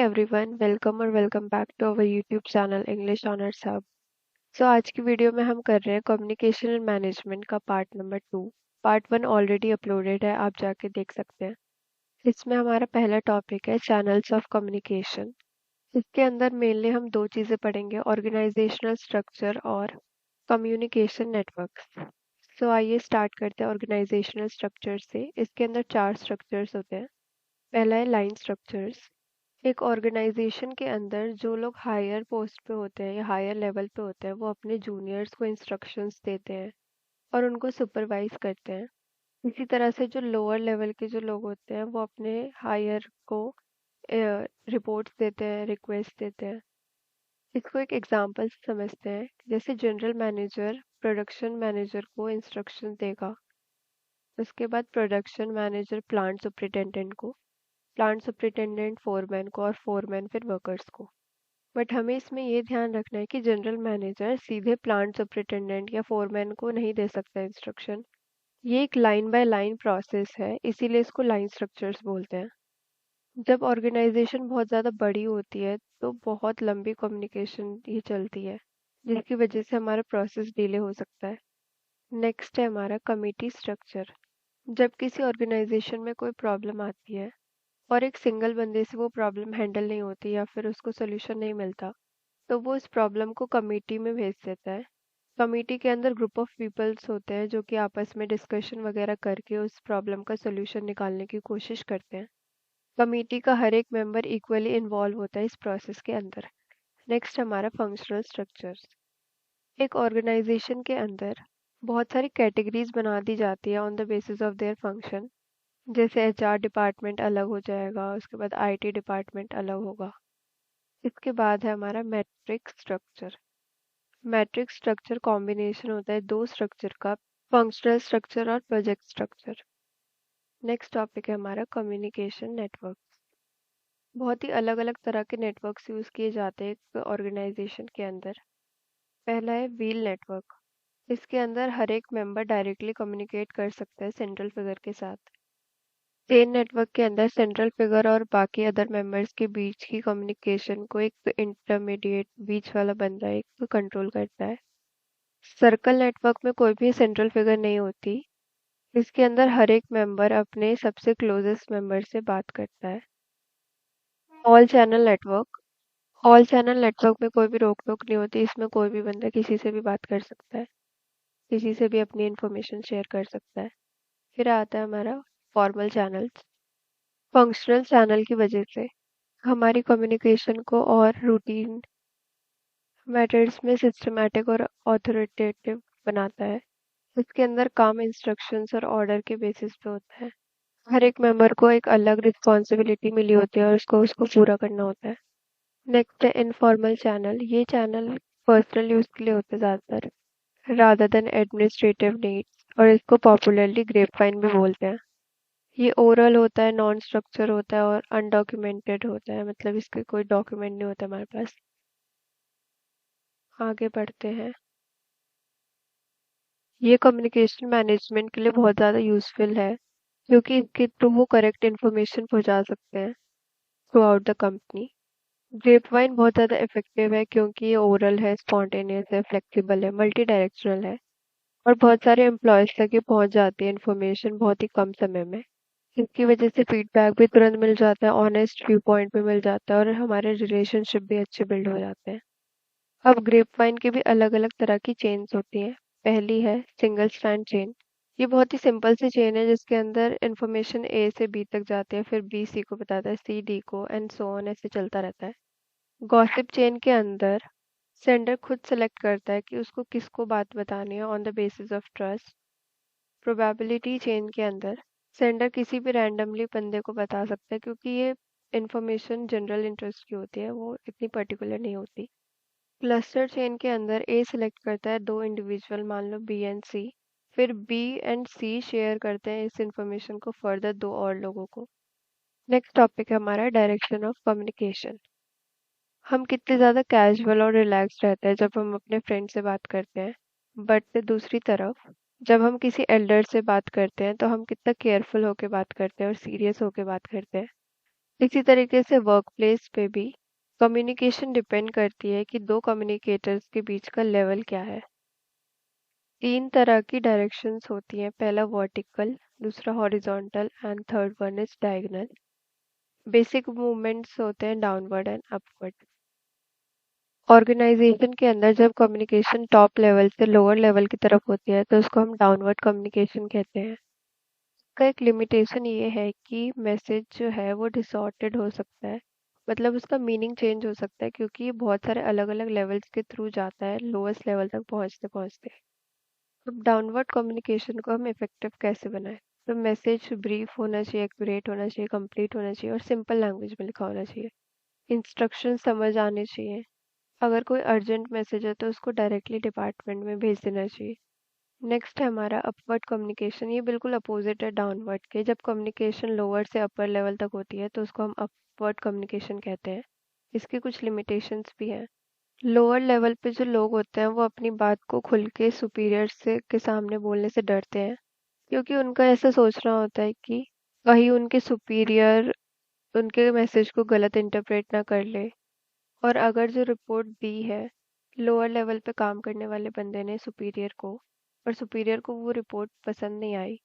Everyone, welcome और welcome back to our YouTube channel English honours hub. आज की video में हम कर रहे हैं कम्युनिकेशन एंड मैनेजमेंट का part number 2। Part 1 already uploaded है, आप जाके देख सकते हैं। इसमें हमारा पहला टॉपिक है चैनल्स ऑफ कम्युनिकेशन। इसके अंदर मेनली हम दो चीज़ें पढ़ेंगे, ऑर्गेनाइजेशनल स्ट्रक्चर और कम्युनिकेशन नेटवर्क्स। आइए स्टार्ट करते हैं ऑर्गेनाइजेशनल स्ट्रक्चर से। इसके अंदर चार स्ट्रक्चर्स होते हैं। पहला है लाइन स्ट्रक्चर्स। एक ऑर्गेनाइजेशन के अंदर जो लोग हायर पोस्ट पे होते हैं या हायर लेवल पे होते हैं वो अपने जूनियर्स को इंस्ट्रक्शंस देते हैं और उनको सुपरवाइज करते हैं। इसी तरह से जो लोअर लेवल के जो लोग होते हैं वो अपने हायर को रिपोर्ट्स देते हैं, रिक्वेस्ट देते हैं। इसको एक एग्जांपल से समझते हैं। जैसे जनरल मैनेजर प्रोडक्शन मैनेजर को इंस्ट्रक्शन देगा, उसके बाद प्रोडक्शन मैनेजर प्लांट सुपरिटेंडेंट को, प्लांट सुपरिटेंडेंट फोरमैन को और फोरमैन फिर वर्कर्स को। बट हमें इसमें ये ध्यान रखना है कि जनरल मैनेजर सीधे प्लांट सुपरिटेंडेंट या फोरमैन को नहीं दे सकता इंस्ट्रक्शन। ये एक लाइन बाय लाइन प्रोसेस है, इसीलिए इसको लाइन स्ट्रक्चर्स बोलते हैं। जब ऑर्गेनाइजेशन बहुत ज़्यादा बड़ी होती है तो बहुत लंबी कम्युनिकेशन ही चलती है, जिसकी वजह से हमारा प्रोसेस डिले हो सकता है। नेक्स्ट है हमारा कमिटी स्ट्रक्चर। जब किसी ऑर्गेनाइजेशन में कोई प्रॉब्लम आती है और एक सिंगल बंदे से वो प्रॉब्लम हैंडल नहीं होती या फिर उसको सोल्यूशन नहीं मिलता, तो वो इस प्रॉब्लम को कमेटी में भेज देता है। कमेटी के अंदर ग्रुप ऑफ पीपल्स होते हैं जो कि आपस में डिस्कशन वगैरह करके उस प्रॉब्लम का सोल्यूशन निकालने की कोशिश करते हैं। कमेटी का हर एक मेंबर इक्वली इन्वॉल्व होता है इस प्रोसेस के अंदर। नेक्स्ट हमारा फंक्शनल स्ट्रक्चर्स। एक ऑर्गेनाइजेशन के अंदर बहुत सारी कैटेगरीज बना दी जाती है on the basis of their function. जैसे एचआर डिपार्टमेंट अलग हो जाएगा, उसके बाद आईटी डिपार्टमेंट अलग होगा। इसके बाद है हमारा matrix structure. Matrix structure combination होता है दो स्ट्रक्चर का, फंक्शनल स्ट्रक्चर और प्रोजेक्ट स्ट्रक्चर। नेक्स्ट टॉपिक है हमारा कम्युनिकेशन नेटवर्क। बहुत ही अलग अलग तरह के नेटवर्क्स यूज़ किए जाते हैं एक ऑर्गेनाइजेशन के अंदर। पहला है व्हील नेटवर्क। इसके अंदर हर एक मेंबर डायरेक्टली कम्युनिकेट कर सकता है सेंट्रल फिगर के साथ। चेन नेटवर्क के अंदर सेंट्रल फिगर और बाकी अदर मेंबर्स के बीच की कम्युनिकेशन को एक इंटरमीडिएट बीच वाला बंदा एक कंट्रोल करता है। सर्कल नेटवर्क में कोई भी सेंट्रल फिगर नहीं होती। इसके अंदर हर एक मेंबर अपने सबसे क्लोजेस्ट मेंबर से बात करता है। All channel network. All channel network में कोई भी रोक टोक नहीं होती, इसमें कोई भी बंदा किसी से भी बात कर सकता है, किसी से भी अपनी इंफॉर्मेशन शेयर कर सकता है। फिर आता है हमारा फॉर्मल चैनल्स। फंक्शनल चैनल की वजह से हमारी कम्युनिकेशन को और रूटीन मेथड्स में सिस्टमैटिक और ऑथोरिटेटिव बनाता है। इसके अंदर काम इंस्ट्रक्शंस और ऑर्डर के बेसिस पे होता है। हर एक मेंबर को एक अलग रिस्पॉन्सिबिलिटी मिली होती है और उसको उसको पूरा करना होता है। नेक्स्ट है इनफॉर्मल चैनल। ये चैनल पर्सनल यूज के लिए होते हैं ज़्यादातर, रादर देन एडमिनिस्ट्रेटिव नीड्स, और इसको पॉपुलरली ग्रेपवाइन भी बोलते हैं। ये ओरल होता है, नॉन स्ट्रक्चर होता है और अनडॉक्यूमेंटेड होता है, मतलब इसके कोई डॉक्यूमेंट नहीं होता हमारे पास। आगे बढ़ते हैं। ये कम्युनिकेशन मैनेजमेंट के लिए बहुत ज़्यादा यूजफुल है क्योंकि इसके थ्रू वो करेक्ट इन्फॉर्मेशन पहुंचा सकते हैं through out the company. Grapevine बहुत ज़्यादा इफेक्टिव है क्योंकि ये ओरल है, स्पॉन्टेनियस है, फ्लेक्सिबल है, मल्टी डायरेक्शनल है और बहुत सारे एम्प्लॉयज़ तक ये पहुंच जाती है इन्फॉर्मेशन बहुत ही कम समय में। इसकी वजह से फीडबैक भी तुरंत मिल जाता है, ऑनेस्ट व्यू पॉइंट भी मिल जाता है और हमारे रिलेशनशिप भी अच्छे बिल्ड हो जाते हैं। अब ग्रेपवाइन की भी अलग अलग तरह की चेन्स होती हैं। पहली है सिंगल स्ट्रैंड चेन। ये बहुत ही सिंपल सी चेन है जिसके अंदर इंफॉर्मेशन ए से बी तक जाती है, फिर बी सी को बताता है, सी डी को, एंड सो ऑन, ऐसे चलता रहता है। गॉसिप चेन के अंदर सेंडर खुद सेलेक्ट करता है कि उसको किसको बात बतानी है on the basis of trust. Probability chain के अंदर सेंडर किसी भी रैंडमली बंदे को बता सकता है क्योंकि ये इंफॉर्मेशन जनरल इंटरेस्ट की होती है, वो इतनी पर्टिकुलर नहीं होती। क्लस्टर चेन के अंदर ए सिलेक्ट करता है दो इंडिविजुअल, मान लो बी एंड सी, फिर बी एंड सी शेयर करते हैं इस इंफॉर्मेशन को फर्दर दो और लोगों को। नेक्स्ट टॉपिक है हमारा डायरेक्शन ऑफ कम्युनिकेशन। हम कितने ज़्यादा कैजुअल और रिलैक्स रहते हैं जब हम अपने फ्रेंड से बात करते हैं, बट दूसरी तरफ जब हम किसी एल्डर से बात करते हैं तो हम कितना केयरफुल होकर बात करते हैं और सीरियस होकर बात करते हैं। इसी तरीके से वर्क प्लेस पे भी कम्युनिकेशन डिपेंड करती है कि दो कम्युनिकेटर्स के बीच का लेवल क्या है। तीन तरह की डायरेक्शंस होती हैं, पहला वर्टिकल, दूसरा horizontal and third one is diagonal. Basic movements होते हैं डाउनवर्ड एंड अपवर्ड। ऑर्गेनाइजेशन के अंदर जब कम्युनिकेशन टॉप लेवल से लोअर लेवल की तरफ होती है तो उसको हम डाउनवर्ड कम्युनिकेशन कहते हैं। इसका एक लिमिटेशन ये है कि मैसेज जो है वो डिसऑर्डेड हो सकता है, मतलब उसका मीनिंग चेंज हो सकता है क्योंकि ये बहुत सारे अलग अलग लेवल्स के थ्रू जाता है लोएस्ट लेवल तक पहुंचते पहुंचते। अब डाउनवर्ड कम्युनिकेशन को हम इफेक्टिव कैसे बनाएं? तो मैसेज ब्रीफ होना चाहिए, एक्यूरेट होना चाहिए, कंप्लीट होना चाहिए और सिंपल लैंग्वेज में लिखा होना चाहिए। इंस्ट्रक्शन समझ आने चाहिए। अगर कोई अर्जेंट मैसेज है तो उसको डायरेक्टली डिपार्टमेंट में भेज देना चाहिए। नेक्स्ट है हमारा अपवर्ड कम्युनिकेशन। ये बिल्कुल अपोजिट है डाउनवर्ड के। जब कम्युनिकेशन लोअर से अपर लेवल तक होती है तो उसको हम अपवर्ड कम्युनिकेशन कहते हैं। इसकी कुछ लिमिटेशंस भी हैं। लोअर लेवल पे जो लोग होते हैं वो अपनी बात को खुल के सुपीरियर से के सामने बोलने से डरते हैं, क्योंकि उनका ऐसा सोचना होता है कि कहीं उनके सुपीरियर उनके मैसेज को गलत इंटरप्रेट ना कर ले। और अगर जो रिपोर्ट दी है लोअर लेवल पे काम करने वाले बंदे ने सुपीरियर को, और सुपीरियर को वो रिपोर्ट पसंद नहीं आई,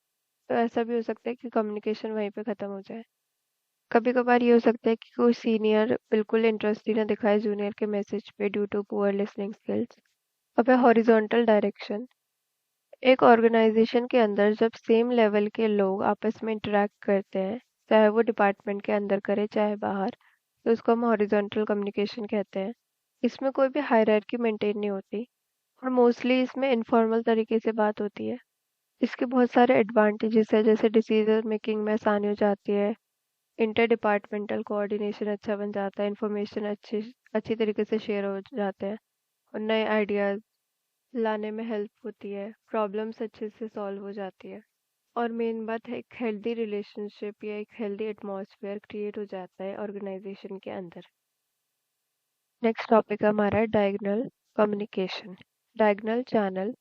तो ऐसा भी हो सकता है कि कम्युनिकेशन वहीं पे ख़त्म हो जाए। कभी कभार ये हो सकता है कि कोई सीनियर बिल्कुल इंटरेस्ट ही ना दिखाए जूनियर के मैसेज पे due to poor listening skills. अब है हॉरिजॉन्टल डायरेक्शन। एक ऑर्गेनाइजेशन के अंदर जब सेम लेवल के लोग आपस में इंटरेक्ट करते हैं, चाहे वो डिपार्टमेंट के अंदर करे चाहे बाहर, तो उसको हम हॉरिजॉन्टल कम्युनिकेशन कहते हैं। इसमें कोई भी हायरार्की मेंटेन नहीं होती और मोस्टली इसमें इनफॉर्मल तरीके से बात होती है। इसके बहुत सारे एडवांटेजेस है, जैसे डिसीजन मेकिंग में आसानी हो जाती है, इंटर डिपार्टमेंटल कोऑर्डिनेशन अच्छा बन जाता है, इंफॉर्मेशन अच्छी अच्छी तरीके से शेयर हो जाते हैं और नए आइडियाज़ लाने में हेल्प होती है, प्रॉब्लम्स अच्छे से सॉल्व हो जाती है और मेन बात है एक हेल्दी रिलेशनशिप या एक हेल्दी एटमॉस्फेयर क्रिएट हो जाता है ऑर्गेनाइजेशन के अंदर। नेक्स्ट टॉपिक हमारा डायगोनल कम्युनिकेशन। डायगोनल चैनल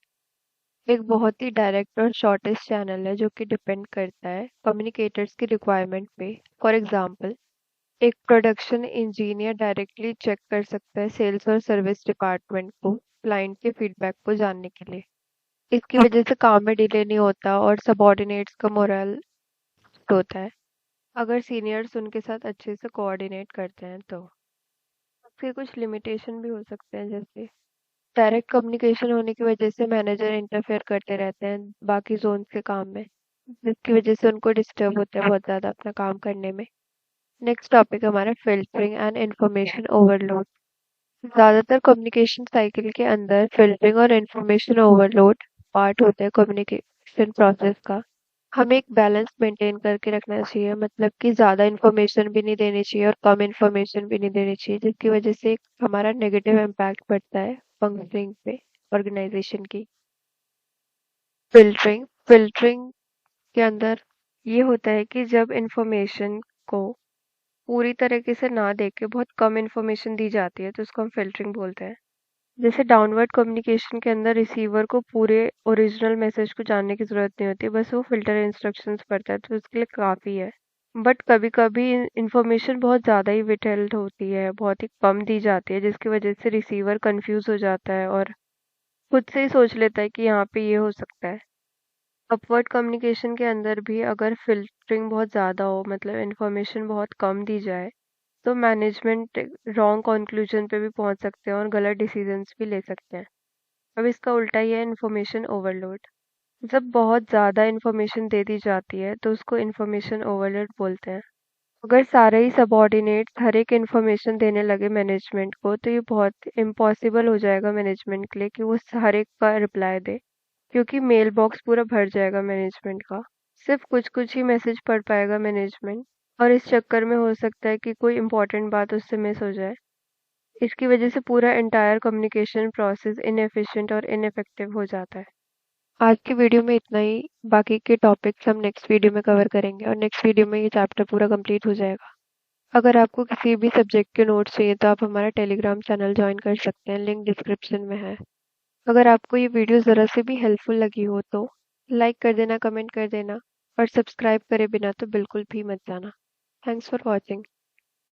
एक बहुत ही डायरेक्ट और शॉर्टेस्ट चैनल है जो कि डिपेंड करता है कम्युनिकेटर्स की रिक्वायरमेंट पे। फॉर एग्जांपल, एक प्रोडक्शन इंजीनियर डायरेक्टली चेक कर सकता है सेल्स और सर्विस डिपार्टमेंट को क्लाइंट के फीडबैक को जानने के लिए। इसकी वजह से काम में डिले नहीं होता और सबऑर्डिनेट्स का मोरल होता है, अगर सीनियर्स उनके साथ अच्छे से कोऑर्डिनेट करते हैं तो। इसके कुछ लिमिटेशन भी हो सकते हैं, जैसे डायरेक्ट कम्युनिकेशन होने की वजह से मैनेजर इंटरफेयर करते रहते हैं बाकी जोन के काम में, जिसकी वजह से उनको डिस्टर्ब होता है बहुत ज़्यादा अपना काम करने में। नेक्स्ट टॉपिक हमारा फिल्टरिंग एंड इंफॉर्मेशन ओवरलोड। ज़्यादातर कम्युनिकेशन साइकिल के अंदर फिल्टरिंग और इंफॉर्मेशन ओवरलोड पार्ट होते हैं कम्युनिकेशन प्रोसेस का। हमें एक बैलेंस मेंटेन करके रखना चाहिए, मतलब कि ज़्यादा इन्फॉर्मेशन भी नहीं देनी चाहिए और कम इन्फॉर्मेशन भी नहीं देनी चाहिए, जिसकी वजह से एक हमारा नेगेटिव इम्पैक्ट पड़ता है फंक्शनिंग पे ऑर्गेनाइजेशन की। फिल्टरिंग फिल्टरिंग के अंदर ये होता है कि जब इन्फॉर्मेशन को पूरी तरीके से ना देके बहुत कम इन्फॉर्मेशन दी जाती है तो उसको हम फिल्टरिंग बोलते हैं। जैसे डाउनवर्ड कम्युनिकेशन के अंदर रिसीवर को पूरे ओरिजिनल मैसेज को जानने की ज़रूरत नहीं होती, बस वो फिल्टर इंस्ट्रक्शंस पढ़ता है तो उसके लिए काफ़ी है। बट कभी कभी इंफॉर्मेशन बहुत ज़्यादा ही विथहेल्ड होती है, बहुत ही कम दी जाती है, जिसकी वजह से रिसीवर कंफ्यूज हो जाता है और खुद से ही सोच लेता है कि यहाँ पे ये हो सकता है। अपवर्ड कम्युनिकेशन के अंदर भी अगर फिल्टरिंग बहुत ज़्यादा हो, मतलब इंफॉर्मेशन बहुत कम दी जाए, तो मैनेजमेंट रॉन्ग कंक्लूजन पे भी पहुंच सकते हैं और गलत डिसीजंस भी ले सकते हैं। अब इसका उल्टा ही है इन्फॉर्मेशन ओवरलोड। जब बहुत ज़्यादा इन्फॉर्मेशन दे दी जाती है तो उसको इन्फॉर्मेशन ओवरलोड बोलते हैं। अगर सारे ही सबऑर्डिनेट्स हर एक इन्फॉर्मेशन देने लगे मैनेजमेंट को तो ये बहुत इम्पॉसिबल हो जाएगा मैनेजमेंट के लिए कि वो हर एक का रिप्लाई दे, क्योंकि मेल बॉक्स पूरा भर जाएगा मैनेजमेंट का। सिर्फ कुछ कुछ ही मैसेज पढ़ पाएगा मैनेजमेंट और इस चक्कर में हो सकता है कि कोई इम्पोर्टेंट बात उससे मिस हो जाए। इसकी वजह से पूरा एंटायर कम्युनिकेशन प्रोसेस इनएफिशिएंट और इनइफेक्टिव हो जाता है। आज की वीडियो में इतना ही। बाकी के टॉपिक्स हम नेक्स्ट वीडियो में कवर करेंगे और नेक्स्ट वीडियो में ये चैप्टर पूरा कंप्लीट हो जाएगा। अगर आपको किसी भी सब्जेक्ट के नोट्स चाहिए तो आप हमारा टेलीग्राम चैनल ज्वाइन कर सकते हैं, लिंक डिस्क्रिप्शन में है। अगर आपको ये वीडियो ज़रा से भी हेल्पफुल लगी हो तो लाइक कर देना, कमेंट कर देना और सब्सक्राइब करे बिना तो बिल्कुल भी मत जाना। Thanks for watching.